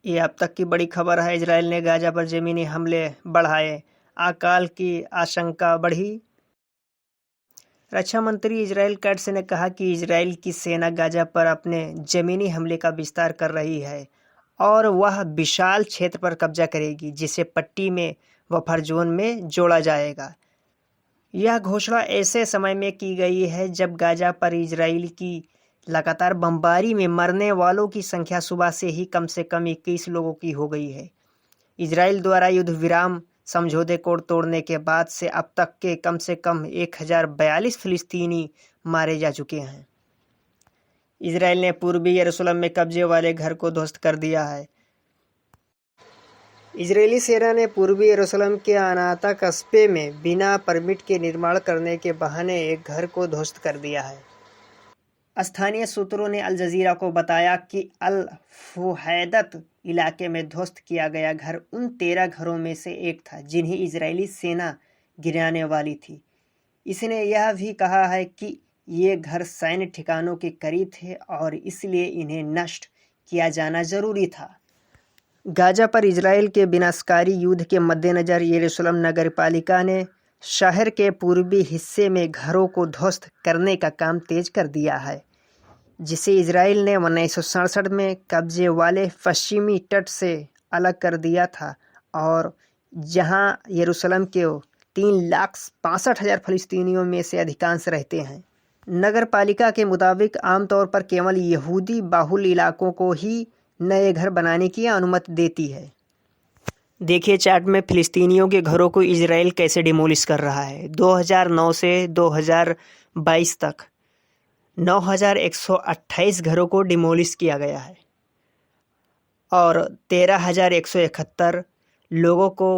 ये अब तक की बड़ी खबर है। इजराइल ने गाजा पर ज़मीनी हमले बढ़ाए, अकाल की आशंका बढ़ी। रक्षा मंत्री इजराइल कैट्स ने कहा कि इजराइल की सेना गाजा पर अपने ज़मीनी हमले का विस्तार कर रही है और वह विशाल क्षेत्र पर कब्जा करेगी, जिसे पट्टी में बफर जोन में जोड़ा जाएगा। यह घोषणा ऐसे समय में की गई है जब गाजा पर इजराइल की लगातार बमबारी में मरने वालों की संख्या सुबह से कम 21 लोगों की हो गई है। इजराइल द्वारा युद्ध विराम समझौते को तोड़ने के बाद से अब तक के कम से कम 1042 फिलिस्तीनी मारे जा चुके हैं। इजराइल ने पूर्वी यरूशलेम में कब्जे वाले घर को ध्वस्त कर दिया है। इजरायली सेना ने पूर्वी यरूशलेम के अनाता कस्बे में बिना परमिट के निर्माण करने के बहाने एक घर को ध्वस्त कर दिया है। स्थानीय सूत्रों ने अल जजीरा को बताया कि अल फुहैदत इलाके में ध्वस्त किया गया घर उन 13 घरों में से एक था जिन्हें इजरायली सेना गिराने वाली थी। इसने यह भी कहा है कि ये घर सैन्य ठिकानों के करीब थे और इसलिए इन्हें नष्ट किया जाना जरूरी था। गाजा पर इजराइल के विनाशकारी युद्ध के मद्देनज़र यरूशलेम नगरपालिका ने शहर के पूर्वी हिस्से में घरों को ध्वस्त करने का काम तेज कर दिया है, जिसे इजराइल ने 1967 में कब्जे वाले पश्चिमी तट से अलग कर दिया था और जहां यरूशलेम के 3,65,000 फलस्तीनियों में से अधिकांश रहते हैं। नगरपालिका के मुताबिक आमतौर पर केवल यहूदी बाहुल इलाकों को ही नए घर बनाने की अनुमति देती है। देखिए चार्ट में फिलिस्तीनियों के घरों को इजराइल कैसे डिमोलिश कर रहा है। 2009 से 2022 तक 9,128 घरों को डिमोलिश किया गया है और 13,171 लोगों को